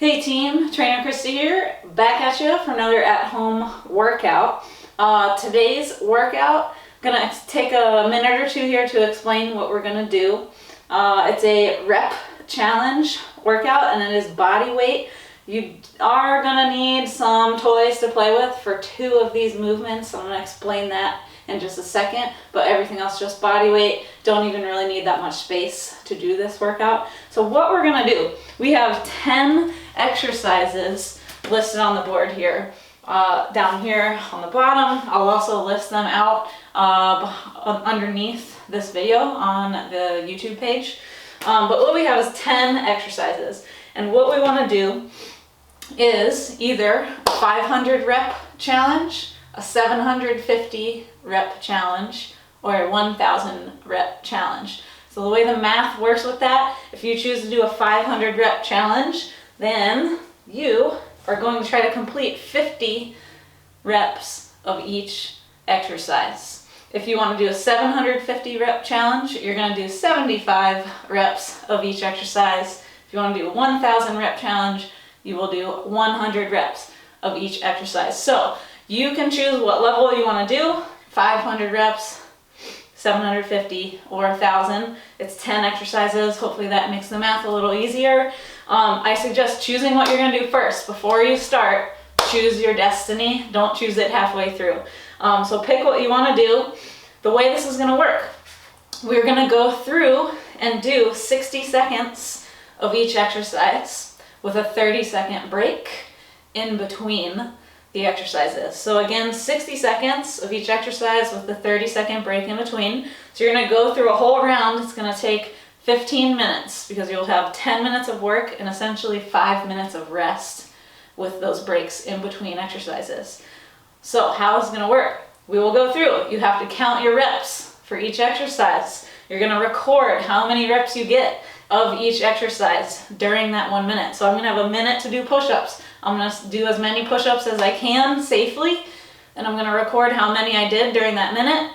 Hey team, Trainer Christy here, back at you for another at-home workout. Today's workout, I'm gonna take a minute or two here to explain what we're gonna do. It's a rep challenge workout and it is body weight. You are gonna need some toys to play with for two of these movements. I'm gonna explain that in just a second, but everything else just body weight. Don't even really need that much space to do this workout. So what we're gonna do, we have 10 exercises listed on the board here. Down here on the bottom, I'll also list them out underneath this video on the YouTube page. But what we have is 10 exercises. And what we wanna do is either a 500 rep challenge, a 750 rep challenge, or a 1000 rep challenge. So the way the math works with that, if you choose to do a 500 rep challenge, then you are going to try to complete 50 reps of each exercise. If you want to do a 750 rep challenge, you're going to do 75 reps of each exercise. If you want to do a 1000 rep challenge, you will do 100 reps of each exercise. So you can choose what level you want to do, 500 reps, 750, or 1000. It's 10 exercises. Hopefully that makes the math a little easier. I suggest choosing what you're going to do first. Before you start, choose your destiny. Don't choose it halfway through. So pick what you want to do. The way this is going to work, we're going to go through and do 60 seconds of each exercise with a 30-second break in between the exercises. So again, 60 seconds of each exercise with the 30-second break in between. So you're going to go through a whole round. It's going to take 15 minutes because you'll have 10 minutes of work and essentially 5 minutes of rest with those breaks in between exercises. So how is it going to work? We will go through. You have to count your reps for each exercise. You're going to record how many reps you get of each exercise during that 1 minute. So I'm going to have a minute to do push-ups. I'm going to do as many push-ups as I can safely, and I'm going to record how many I did during that minute.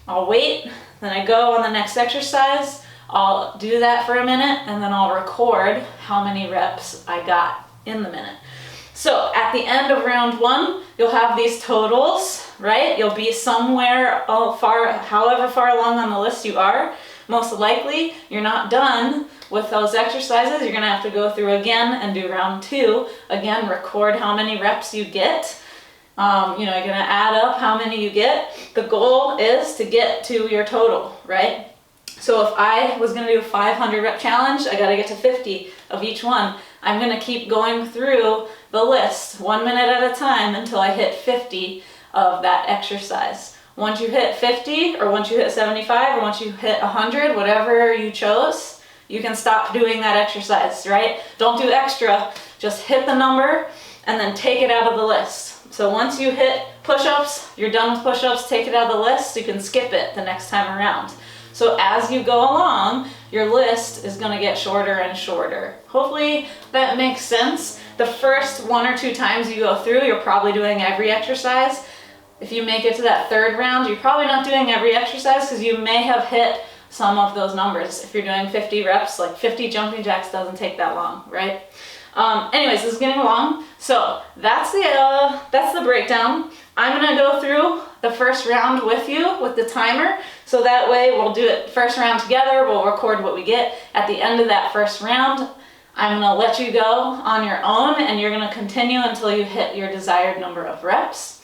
I'll wait, then I go on the next exercise. I'll do that for a minute, and then I'll record how many reps I got in the minute. So at the end of round one, you'll have these totals, right? You'll be somewhere however far along on the list you are. Most likely, you're not done with those exercises. You're gonna have to go through again and do round two. Again, record how many reps you get. You're gonna add up how many you get. The goal is to get to your total, right? So if I was gonna do a 500 rep challenge, I gotta get to 50 of each one. I'm gonna keep going through the list 1 minute at a time until I hit 50 of that exercise. Once you hit 50, or once you hit 75, or once you hit 100, whatever you chose, you can stop doing that exercise, right? Don't do extra, just hit the number and then take it out of the list. So once you hit push-ups, you're done with push-ups, take it out of the list, you can skip it the next time around. So as you go along, your list is gonna get shorter and shorter. Hopefully that makes sense. The first 1 or 2 times you go through, you're probably doing every exercise. If you make it to that third round, you're probably not doing every exercise because you may have hit some of those numbers. If you're doing 50 reps, like 50 jumping jacks doesn't take that long, right? Anyways, this is getting long. So that's the breakdown. I'm gonna go through the first round with you with the timer. So that way we'll do it first round together. We'll record what we get. At the end of that first round, I'm gonna let you go on your own and you're gonna continue until you hit your desired number of reps.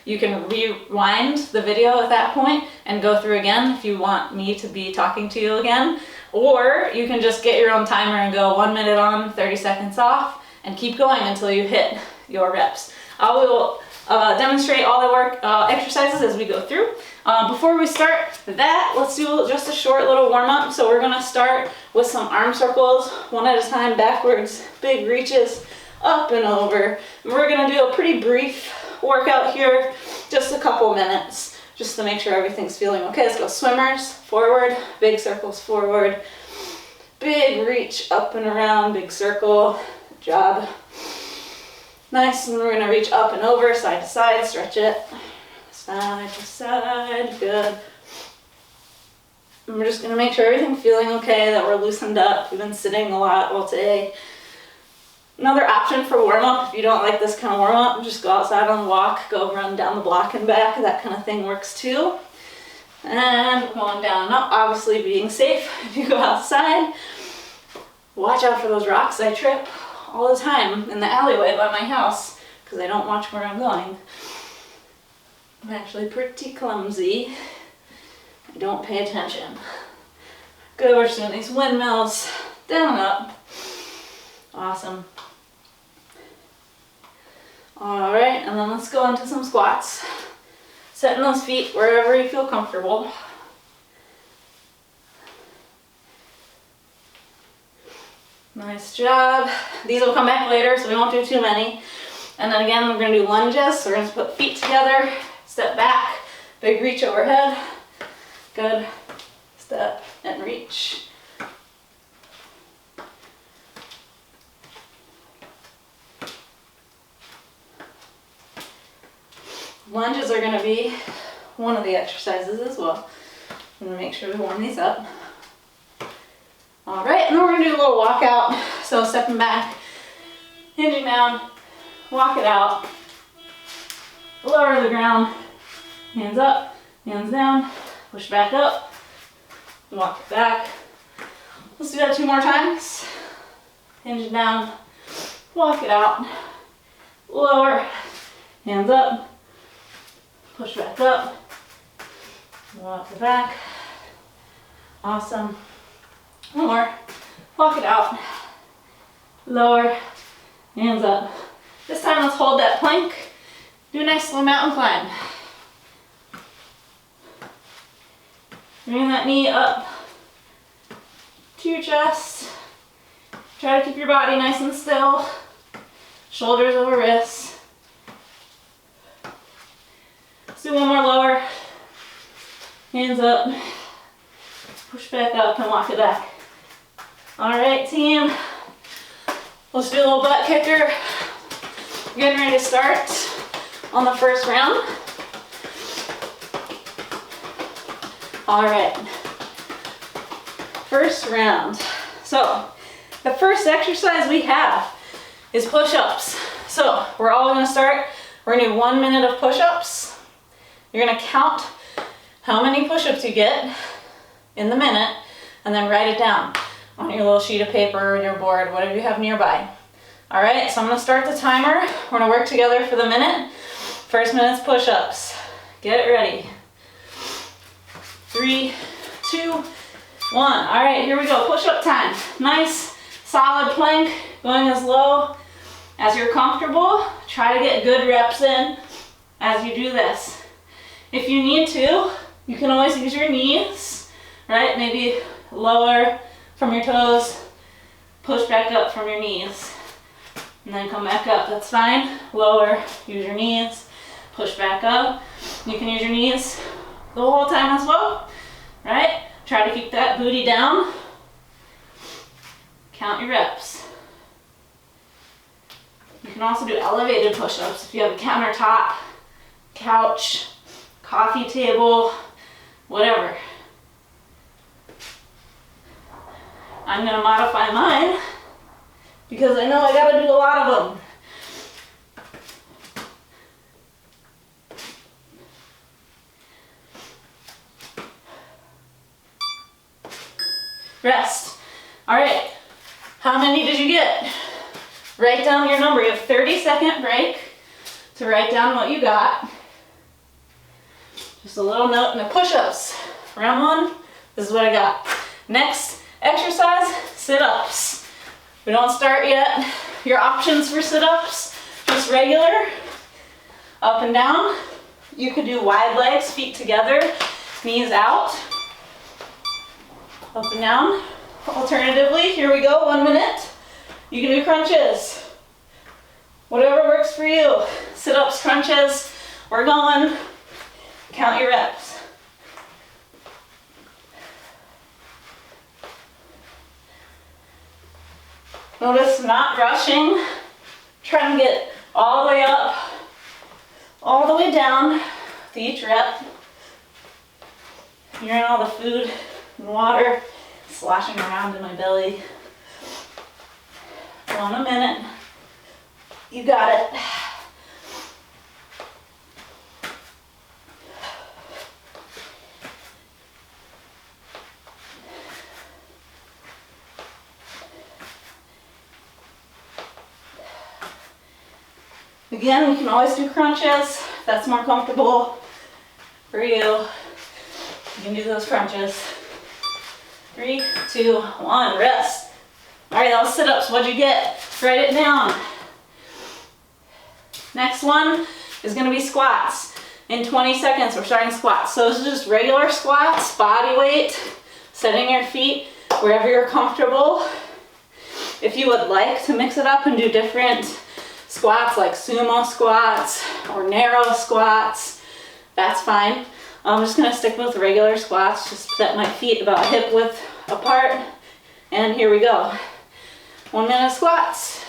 You can rewind the video at that point and go through again if you want me to be talking to you again, or you can just get your own timer and go 1 minute on, 30 seconds off, and keep going until you hit your reps. I will demonstrate all the exercises as we go through. Before we start that, let's do just a short little warm-up. So we're gonna start with some arm circles, one at a time, backwards, big reaches, up and over. And we're gonna do a pretty brief workout here, just a couple minutes, just to make sure everything's feeling okay. Let's go swimmers, forward, big circles forward, big reach up and around, big circle, good job. Nice, and we're gonna reach up and over, side to side, stretch it, side to side, good. And we're just gonna make sure everything's feeling okay, that we're loosened up. We've been sitting a lot all day. Another option for warm-up, if you don't like this kind of warm-up, just go outside on the walk, go run down the block and back. That kind of thing works too. And going down and up, obviously being safe if you go outside. Watch out for those rocks. I trip all the time in the alleyway by my house because I don't watch where I'm going. I'm actually pretty clumsy. I don't pay attention. Good, we're just doing these windmills, down and up. Awesome. All right, and then let's go into some squats. Setting those feet wherever you feel comfortable. Nice job. These will come back later, so we won't do too many. And then again, we're gonna do lunges. So we're gonna put feet together, step back, big reach overhead. Good. Step and reach. Lunges are going to be one of the exercises as well. I'm going to make sure we warm these up. All right, and then we're going to do a little walkout. So stepping back, hinging down, walk it out, lower to the ground, hands up, hands down, push back up, walk it back. Let's do that 2 more times. Hinge down, walk it out, lower, hands up, push back up, walk it back. Awesome. One more. Walk it out, lower, hands up. This time let's hold that plank. Do a nice little mountain climb. Bring that knee up to your chest. Try to keep your body nice and still. Shoulders over wrists. Let's do one more lower. Hands up. Push back up and walk it back. All right, team. Let's do a little butt kicker. Getting ready to start on the first round. All right. First round. So, the first exercise we have is push-ups. So, we're all gonna start. We're gonna do 1 minute of push-ups. You're gonna count how many push-ups you get in the minute and then write it down on your little sheet of paper or your board, whatever you have nearby. All right, so I'm gonna start the timer. We're gonna work together for the minute. First minute's push-ups. Get ready. 3, 2, 1. All right, here we go, push-up time. Nice, solid plank, going as low as you're comfortable. Try to get good reps in as you do this. If you need to, you can always use your knees, right? Maybe lower from your toes, push back up from your knees, and then come back up. That's fine. Lower, use your knees, push back up. You can use your knees the whole time as well, right? Try to keep that booty down. Count your reps. You can also do elevated push-ups if you have a countertop, couch, coffee table, whatever. I'm gonna modify mine because I know I gotta do a lot of them. Rest. All right, how many did you get? Write down your number. You have 30-second break to write down what you got. Just a little note in the push-ups. Round 1, this is what I got. Next exercise, sit-ups. We don't start yet. Your options for sit-ups, just regular, up and down. You could do wide legs, feet together, knees out, up and down. Alternatively, here we go, 1 minute. You can do crunches. Whatever works for you. Sit-ups, crunches, we're going. Count your reps. Notice not rushing. Try and get all the way up, all the way down to each rep. Hearing all the food and water sloshing around in my belly. Go on a minute. You got it. Again, we can always do crunches. If that's more comfortable for you. You can do those crunches. 3, 2, 1, rest. All right, that was sit-ups. What'd you get? Write it down. Next one is gonna be squats. In 20 seconds, we're starting squats. So this is just regular squats, body weight, setting your feet wherever you're comfortable. If you would like to mix it up and do different squats like sumo squats or narrow squats, that's fine. I'm just gonna stick with regular squats, just set my feet about hip width apart, and here we go. 1 minute squats.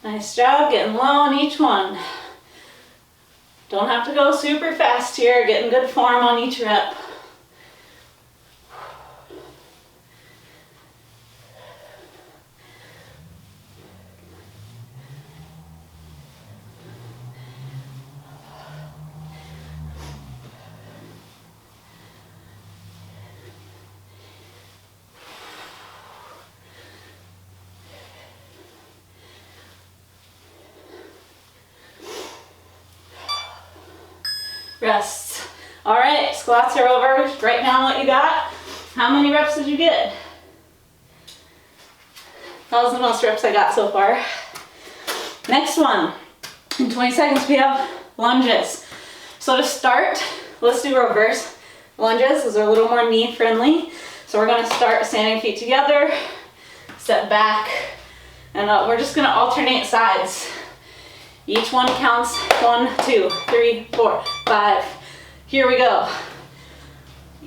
Nice job getting low on each one. Don't have to go super fast here, getting good form on each rep. Rest. All right, squats are over. Write down what you got. How many reps did you get? That was the most reps I got so far. Next one. In 20 seconds, we have lunges. So to start, let's do reverse lunges. Those are a little more knee friendly. So we're gonna start standing feet together, step back, and we're just gonna alternate sides. Each one counts. 1, 2, 3, 4, 5. Here we go.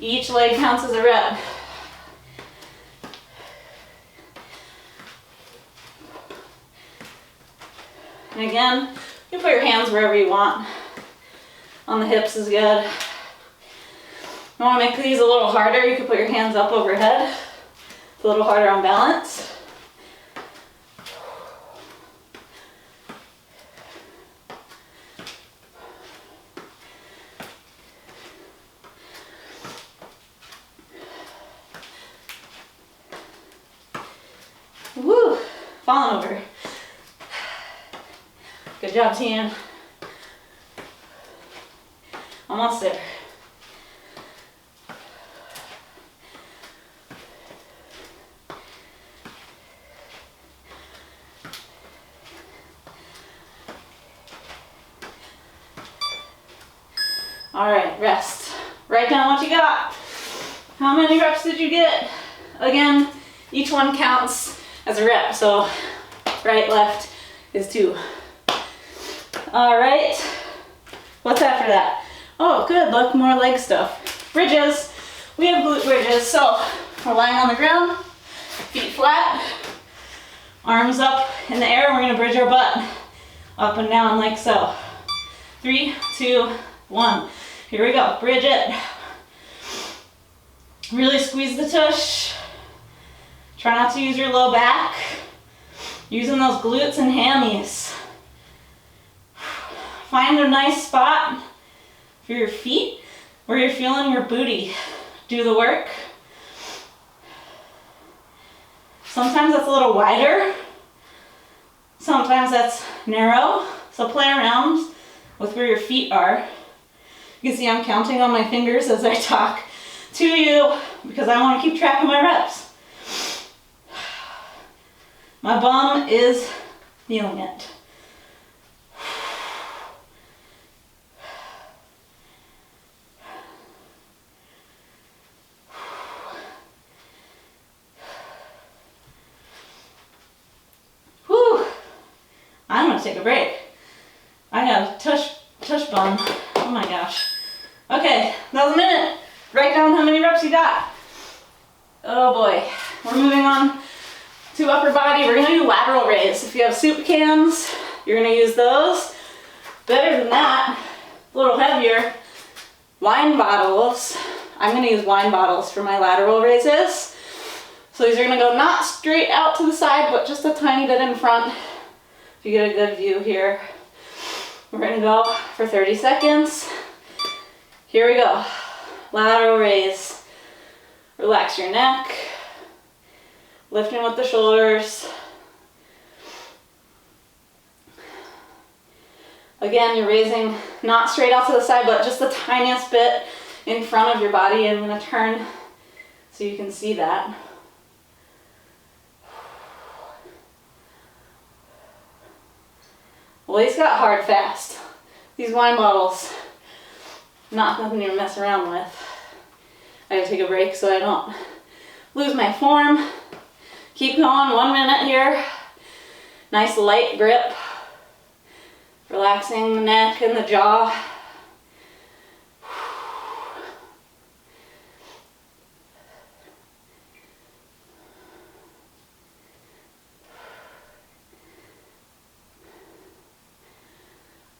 Each leg counts as a rep. And again, you can put your hands wherever you want. On the hips is good. If you want to make these a little harder, you can put your hands up overhead. It's a little harder on balance. Woo! Falling over. Good job, team. Almost there. All right, rest. Write down what you got. How many reps did you get? Again, each one counts as a rep, so right, left is 2. All right, what's after that? Oh, good, look, more leg stuff. Bridges, we have glute bridges, so we're lying on the ground, feet flat, arms up in the air, we're gonna bridge our butt up and down like so. 3, 2, 1, here we go, bridge it. Really squeeze the tush. Try not to use your low back. Using those glutes and hammies. Find a nice spot for your feet where you're feeling your booty do the work. Sometimes that's a little wider. Sometimes that's narrow. So play around with where your feet are. You can see I'm counting on my fingers as I talk to you because I want to keep track of my reps. My bum is feeling it. Whew. I'm gonna take a break. I got a tush bum. Oh my gosh. Okay, that was a minute. Write down how many reps you got. Oh boy. We're moving on to upper body. We're gonna do lateral raise. If you have soup cans, you're gonna use those. Better than that, a little heavier, wine bottles. I'm gonna use wine bottles for my lateral raises. So these are gonna go not straight out to the side, but just a tiny bit in front. If you get a good view here. We're gonna go for 30 seconds. Here we go. Lateral raise. Relax your neck. Lifting with the shoulders. Again, you're raising not straight out to the side, but just the tiniest bit in front of your body. I'm gonna turn so you can see that. Well, these got hard fast. These wine bottles, nothing to mess around with. I gotta take a break so I don't lose my form. Keep going, 1 minute here. Nice light grip. Relaxing the neck and the jaw.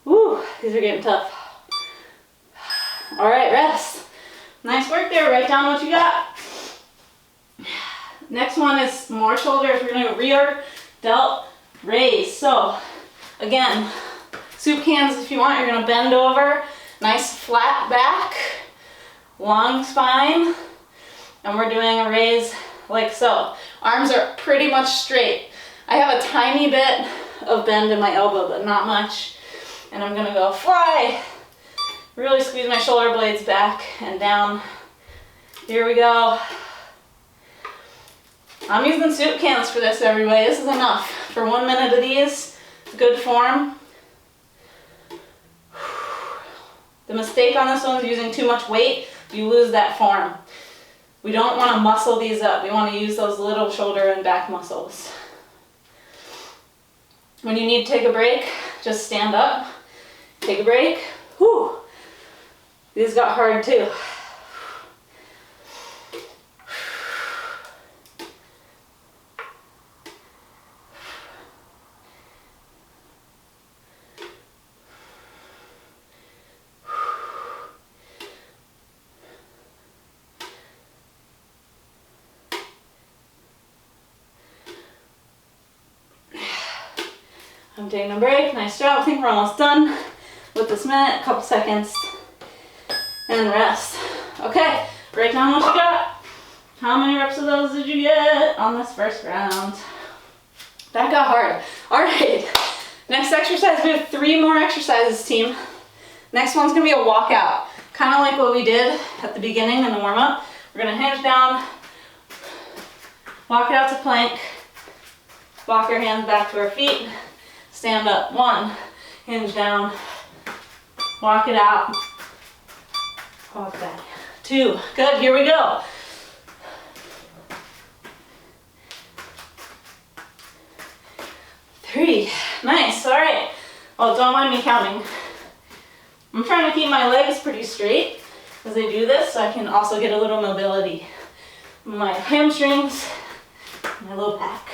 Woo, these are getting tough. All right, rest. Nice work there, write down what you got. Next one is more shoulders. We're gonna go rear, delt, raise. So again, soup cans if you want, you're gonna bend over, nice flat back, long spine, and we're doing a raise like so. Arms are pretty much straight. I have a tiny bit of bend in my elbow, but not much. And I'm gonna go fly. Really squeeze my shoulder blades back and down. Here we go. I'm using soup cans for this, everybody. This is enough. For 1 minute of these, good form. The mistake on this one is using too much weight. You lose that form. We don't want to muscle these up. We want to use those little shoulder and back muscles. When you need to take a break, just stand up, take a break. Whew. These got hard too. I'm taking a break. Nice job. I think we're almost done with this minute. A couple seconds. And rest. Okay, write down what you got. How many reps of those did you get on this first round? That got hard. All right, next exercise. We have 3 more exercises, team. Next one's gonna be a walkout. Kind of like what we did at the beginning in the warm-up. We're gonna hinge down, walk it out to plank, walk our hands back to our feet, stand up. 1, hinge down, walk it out, walk back. 2, good, here we go. 3, nice, all right. Oh, don't mind me counting. I'm trying to keep my legs pretty straight as I do this, so I can also get a little mobility. My hamstrings, my low back.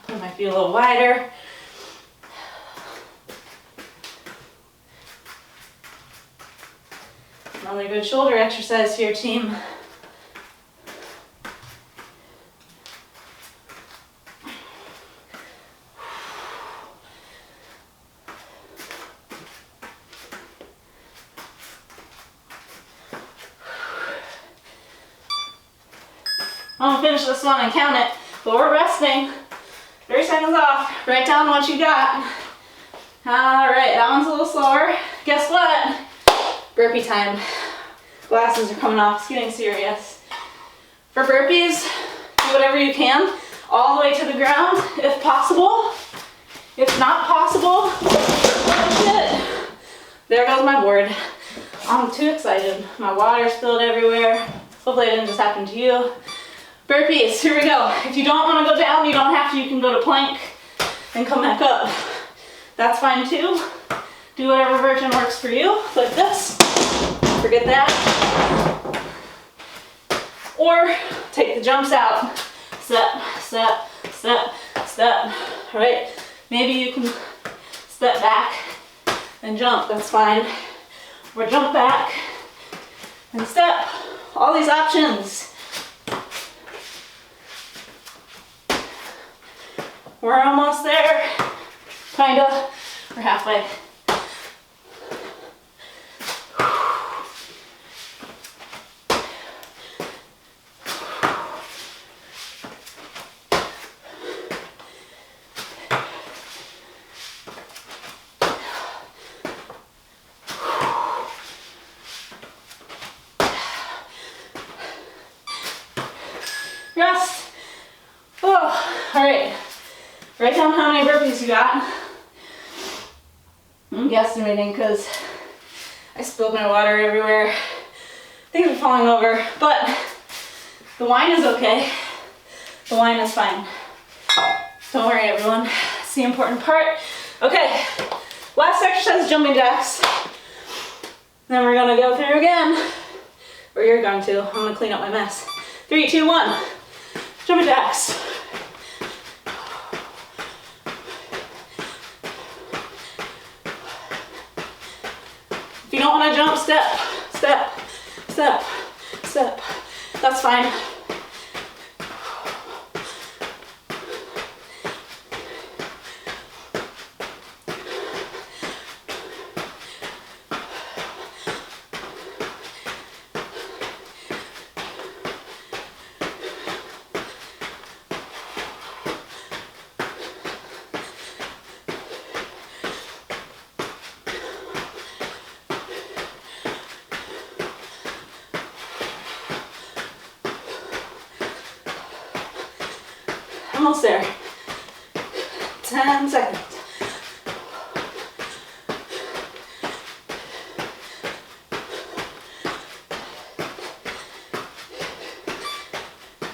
Put my feet a little wider. Another good shoulder exercise here, team. I'm gonna finish this one and count it, but we're resting. 30 seconds off. Write down what you got. All right, that one's a little slower. Guess what? Burpee time. Glasses are coming off. It's getting serious. For burpees, do whatever you can, all the way to the ground, if possible. If not possible, oh shit. There goes my board. I'm too excited. My water spilled everywhere. Hopefully it didn't just happen to you. Burpees, here we go. If you don't want to go down, you don't have to. You can go to plank. and come back up. That's fine too. Do whatever version works for you, like this. Forget that. Or take the jumps out. Step, step, step, step. All right? Maybe you can step back and jump, that's fine. Or jump back and step. All these options. We're almost there. Kinda. We're halfway. Rest. Oh, all right. Write down how many burpees you got. I'm guesstimating because I spilled my water everywhere. Things are falling over, but the wine is okay. The wine is fine. Don't worry, everyone. It's the important part. Okay, last exercise, jumping jacks. Then we're gonna go through again. Or you're going to. I'm gonna clean up my mess. 3, 2, 1. Jumping jacks. If you don't want to jump, step, step, step, step. That's fine. Almost there. 10 seconds.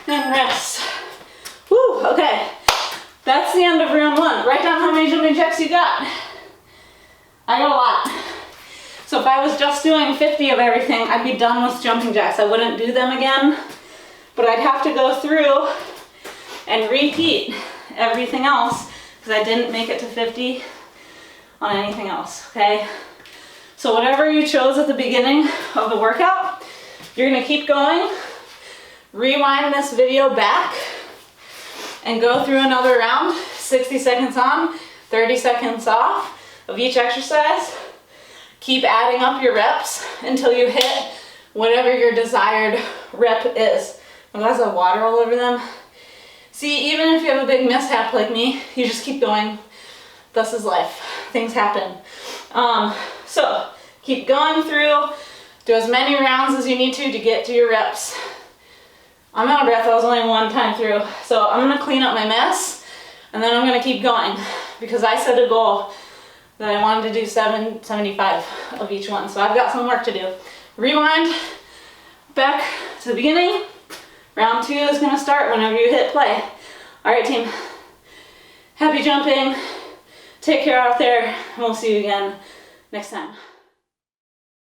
And rest. Woo, okay. That's the end of round 1. Write down how many jumping jacks you got. I got a lot. So if I was just doing 50 of everything, I'd be done with jumping jacks. I wouldn't do them again, but I'd have to go through and repeat everything else because I didn't make it to 50 on anything else, okay? So whatever you chose at the beginning of the workout, you're gonna keep going, rewind this video back, and go through another round, 60 seconds on, 30 seconds off of each exercise. Keep adding up your reps until you hit whatever your desired rep is. My guys have water all over them. See, even if you have a big mishap like me, you just keep going. This is life. Things happen. So keep going through. Do as many rounds as you need to get to your reps. I'm out of breath. I was only one time through. So I'm going to clean up my mess, and then I'm going to keep going because I set a goal that I wanted to do 75 of each one. So I've got some work to do. Rewind back to the beginning. Round 2 is going to start whenever you hit play. All right, team. Happy jumping. Take care out there, and we'll see you again next time.